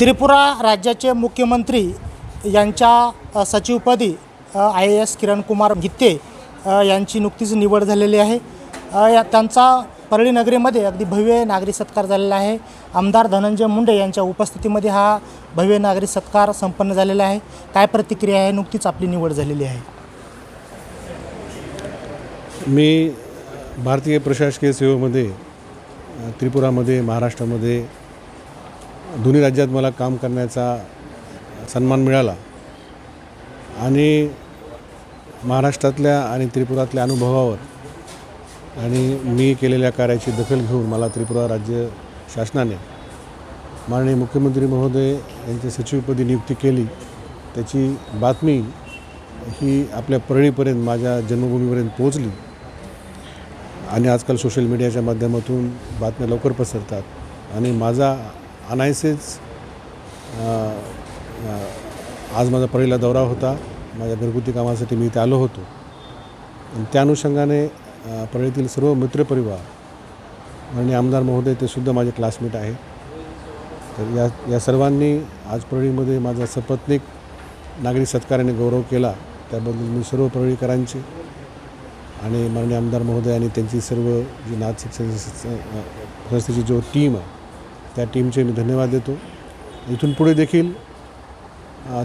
त्रिपुरा राज्याचे मुख्यमंत्री यांच्या सचिवपदी IAS किरण कुमार गित्ते यांची नुकतीच निवड झालेली आहे। त्यांचा परळी नगरीमध्ये अगदी भव्य नागरी सत्कार झालेला आहे। आमदार धनंजय मुंडे यांच्या उपस्थितीमध्ये हा भव्य नागरी सत्कार संपन्न झालेला आहे। काय प्रतिक्रिया आहे? नुकतीच आपली निवड झालेली आहे। मी भारतीय प्रशासकीय सेवेमध्ये त्रिपुरामध्ये महाराष्ट्रामध्ये दोन्ही राज्यात मला काम करण्याचा सन्मान मिळाला आणि महाराष्ट्रातल्या आणि त्रिपुरातल्या अनुभवावर आणि मी केलेल्या कार्याची दखल घेऊन मला त्रिपुरा राज्य शासनाने माननीय मुख्यमंत्री महोदय यांच्या सचिवपदी नियुक्ती केली। त्याची बातमी ही आपल्या परळीपर्यंत माझ्या जन्मभूमीपर्यंत पोहोचली आणि आजकाल सोशल मीडियाच्या माध्यमातून बातम्या लवकर पसरतात आणि माझा अनायसेच आज माझा परळीला दौरा होता। माझ्या घरगुती कामासाठी मी इथे आलो होतो आणि त्या अनुषंगाने परळीतील सर्व मित्रपरिवार आणि आमदार महोदय ते सुद्धा माझे क्लासमेट आहेत। तर या सर्वांनी आज परळीमध्ये माझा सपत्नीक नागरी सत्काराने गौरव केला, त्याबद्दल मी सर्व परळीकरांचे आणि माननीय आमदार महोदय आणि त्यांची सर्व जी नाथ शिक्षण संस्थेची जो टीम आहे त्या टीमचे मी धन्यवाद देतो। इथून पुढे देखील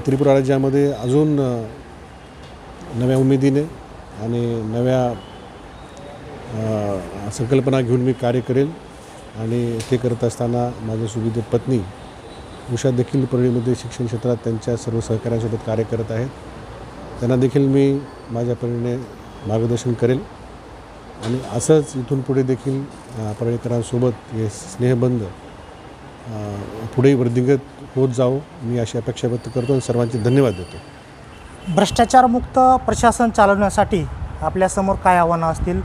त्रिपुरा राज्यामध्ये अजून नव्या उमेदीने आणि नव्या संकल्पना घेऊन मी कार्य करेल आणि ते करत असताना माझ्या सुविधे पत्नी उषा देखील परळीमध्ये शिक्षण क्षेत्रात त्यांच्या सर्व सहकाऱ्यांसोबत कार्य करत आहेत। त्यांना देखील मी माझ्या परीने मार्गदर्शन करेल आणि असंच इथून पुढे देखील परळीकरांसोबत हे स्नेहबंध पुढे वृद्धिंगत होत जावो मी अशी अपेक्षा व्यक्त करतो आणि सर्वांचे धन्यवाद देतो। भ्रष्टाचारमुक्त प्रशासन चालवण्यासाठी आपल्यासमोर काय आव्हानं असतील?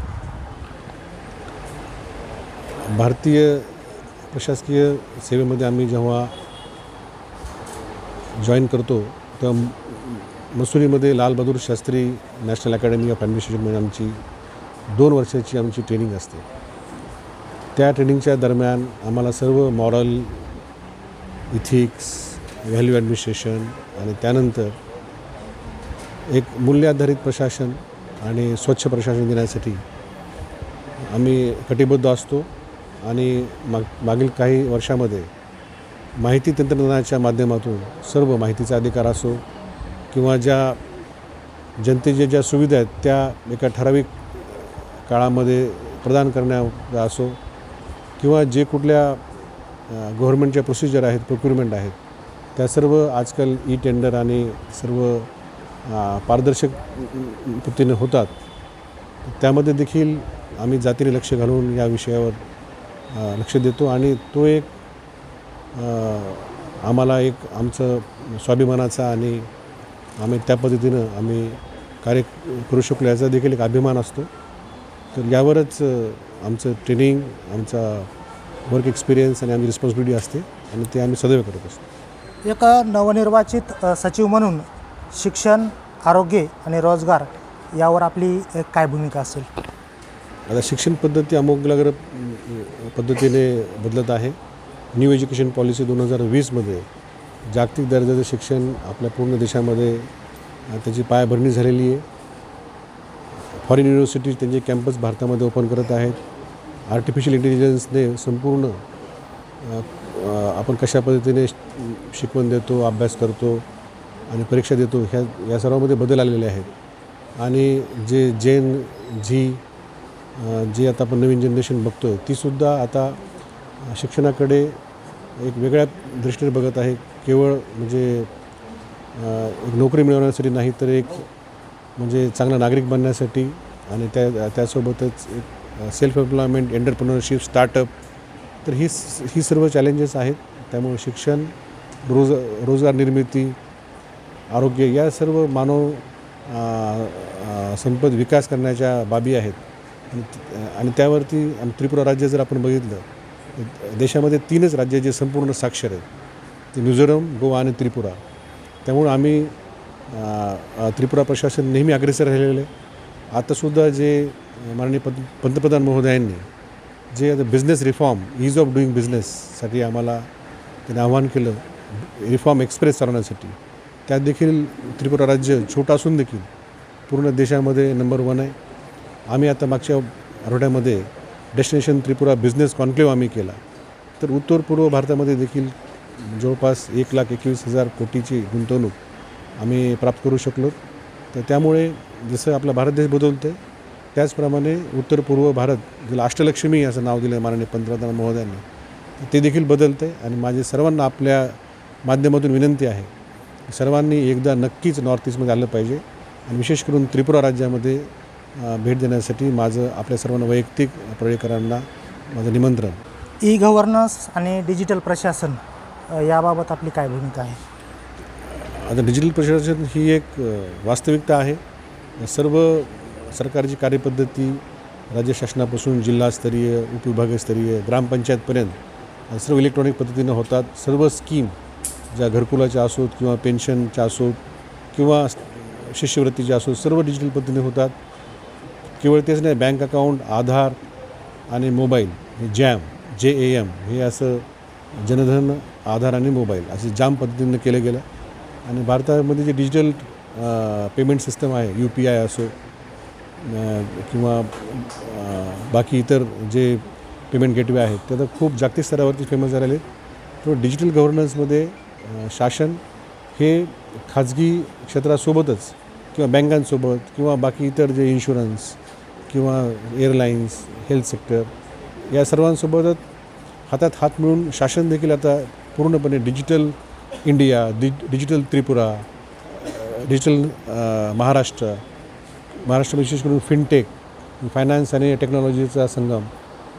भारतीय प्रशासकीय सेवेमध्ये आम्ही जेव्हा जॉईन करतो तेव्हा मसुरीमध्ये Lal Bahadur Shastri national academy of ॲडमिनिस्ट्रेशनमध्ये आमची 2 वर्षाची आमची ट्रेनिंग असते। त्या ट्रेनिंगच्या दरम्यान आम्हाला सर्व मॉरल, इथिक्स, व्हॅल्यू ॲडमिनिस्ट्रेशन आणि त्यानंतर एक मूल्याधारित प्रशासन आणि स्वच्छ प्रशासन देण्यासाठी आम्ही कटिबद्ध असतो आणि मागील काही वर्षामध्ये माहिती तंत्रज्ञानाच्या माध्यमातून सर्व माहितीचा अधिकार असो किंवा ज्या जनतेच्या ज्या सुविधा आहेत त्या एका ठराविक काळामध्ये प्रदान करण्याचा असो किंवा जे कुठल्या गव्हर्नमेंटच्या प्रोसिजर आहेत, प्रोक्युरमेंट आहेत, त्या सर्व आजकाल टेंडर आणि सर्व पारदर्शक पद्धतीने होतात। त्यामध्ये देखील आम्ही जातीने लक्ष घालून या विषयावर लक्ष देतो आणि तो एक आम्हाला एक आमचं स्वाभिमानाचा आणि आम्ही त्या पद्धतीनं आम्ही कार्य करू शकलो याचा देखील एक अभिमान असतो। तर यावरच आमचं ट्रेनिंग, आमचा वर्क एक्सपिरियन्स आणि आमची रिस्पॉन्सिबिलिटी असते आणि ते आम्ही सदैव करत असतो। एक नवनिर्वाचित सचिव म्हणून शिक्षण, आरोग्य आणि रोजगार यावर आपली काय भूमिका असेल? आता शिक्षण पद्धती आमूलाग्र पद्धतीने बदलत आहे। न्यू एज्युकेशन पॉलिसी 2020मध्ये जागतिक दर्जाचं शिक्षण आपल्या पूर्ण देशामध्ये त्याची पायाभरणी झालेली आहे। फॉरेन युनिव्हर्सिटीज त्यांचे कॅम्पस भारतामध्ये ओपन करत आहेत। आर्टिफिशियल इंटेलिजन्सने संपूर्ण आपण कशा पद्धतीने शिकवण देतो, अभ्यास करतो आणि परीक्षा देतो ह्या सर्वामध्ये बदल आलेले आहेत आणि जे जेन झी जे आता आपण नवीन जनरेशन बघतो आहे तीसुद्धा आता शिक्षणाकडे एक वेगळ्या दृष्टीने बघत आहे। केवळ म्हणजे एक नोकरी मिळवण्यासाठी नाही तर एक म्हणजे चांगला नागरिक बनण्यासाठी आणि त्यासोबतच एक सेल्फ एम्प्लॉयमेंट, एंटरप्रेन्योरशिप, स्टार्टअप, तर ही सर्व चॅलेंजेस आहेत। त्यामुळे शिक्षण, रोजगार निर्मिती, आरोग्य या सर्व मानव संपद विकास करण्याच्या बाबी आहेत आणि त्यावरती त्रिपुरा राज्य जर आपण बघितलं देशामध्ये 3च राज्य जे संपूर्ण साक्षर आहेत ते मिझोरम, गोवा आणि त्रिपुरा। त्यामुळे आम्ही त्रिपुरा प्रशासन नेहमी अग्रेसर राहिलेलं आहे। आतासुद्धा जे माननीय पंतप्रधान महोदयांनी जे business reform, ease of doing बिझनेससाठी आम्हाला त्यांनी आवाहन केलं रिफॉर्म एक्सप्रेस चालवण्यासाठी. त्यात देखील त्रिपुरा राज्य छोटं असून देखील पूर्ण देशामध्ये नंबर 1 आहे. आम्ही आता मागच्या आठवड्यामध्ये डेस्टिनेशन त्रिपुरा बिझनेस कॉन्क्लेव्ह आम्ही केला. तर उत्तर पूर्व भारतामध्ये देखील जवळपास 1,21,000 कोटीची गुंतवणूक आम्ही प्राप्त करू शकलो. तर त्यामुळे जसं आपला भारत देश बदलतो आहे त्याचप्रमाणे उत्तर पूर्व भारत, ज्याला अष्टलक्ष्मी असं नाव दिलं आहे माननीय पंतप्रधान महोदयांनी, ते देखील बदलतं आहे. आणि माझे सर्वांना आपल्या माध्यमातून विनंती आहे, सर्वांनी एकदा नक्कीच नॉर्थ ईस्टमध्ये आलं पाहिजे आणि विशेष करून त्रिपुरा राज्यामध्ये भेट देण्यासाठी माझं आपल्या सर्वांना वैयक्तिक प्रळेकरांना माझं निमंत्रण. ई गव्हर्नन्स आणि डिजिटल प्रशासन याबाबत आपली काय भूमिका आहे? आता डिजिटल प्रशासन ही एक वास्तविकता आहे. सर्व सरकारची कार्यपद्धती राज्य शासनापासून जिल्हास्तरीय, उपविभागस्तरीय, ग्रामपंचायतपर्यंत सर्व इलेक्ट्रॉनिक पद्धतीनं होतात. सर्व स्कीम ज्या घरकुलाच्या असोत किंवा पेन्शनच्या असोत किंवा शिष्यवृत्तीच्या असोत सर्व डिजिटल पद्धतीने होतात. केवळ तेच नाही, बँक अकाउंट, आधार आणि मोबाईल हे JAM हे असं जनधन, आधार आणि मोबाईल असे जाम पद्धतीनं केलं गेलं. आणि भारतामध्ये जे डिजिटल पेमेंट सिस्टम आहे, UPI असो किंवा बाकी इतर जे पेमेंट गेटवे आहेत ते आता खूप जागतिक स्तरावरती फेमस झालेले आहेत. तो डिजिटल गव्हर्नन्समध्ये शासन हे खाजगी क्षेत्रासोबतच किंवा बँकांसोबत किंवा बाकी इतर जे इन्शुरन्स किंवा एअरलाईन्स, हेल्थ सेक्टर या सर्वांसोबतच हातात हात मिळून शासन देखील आता पूर्णपणे digital India, digital Tripura, digital Maharashtra विशेष करून फिनटेक, फायनान्स आणि टेक्नॉलॉजीचा संगम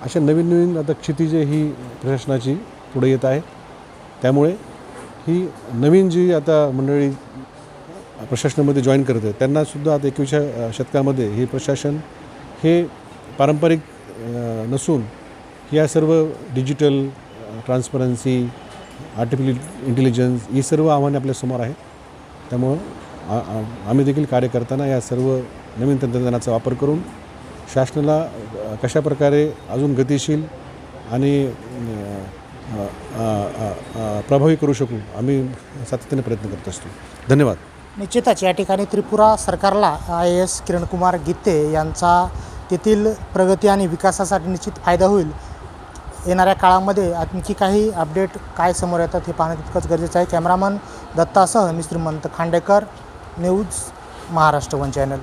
अशा नवीन आता क्षितिजे ही प्रशासनाची पुढे येत आहे. त्यामुळे ही नवीन जी आता मंडळी प्रशासनामध्ये जॉईन करत आहेत त्यांनासुद्धा आता 21व्या शतकामध्ये हे प्रशासन हे पारंपरिक नसून या सर्व डिजिटल ट्रान्सपरन्सी, आर्टिफिशियल इंटेलिजन्स ही सर्व आव्हाने आपल्यासमोर आहेत. त्यामुळं आम्ही देखील कार्य करताना या सर्व नवीन तंत्रज्ञानाचा वापर करून शासनाला कशाप्रकारे अजून गतिशील आणि प्रभावी करू शकू आम्ही सातत्याने प्रयत्न करत असतो. धन्यवाद. निश्चितच या ठिकाणी त्रिपुरा सरकारला IAS किरणकुमार गित्ते यांचा तेथील प्रगती आणि विकासासाठी निश्चित फायदा होईल. येणाऱ्या काळामध्ये आणखी काही अपडेट काय समोर येतात हे पाहणं तितकंच गरजेचं आहे. कॅमेरामन दत्तासह मी श्रीमंत खांडेकर, न्यूज महाराष्ट्र 1 चॅनल.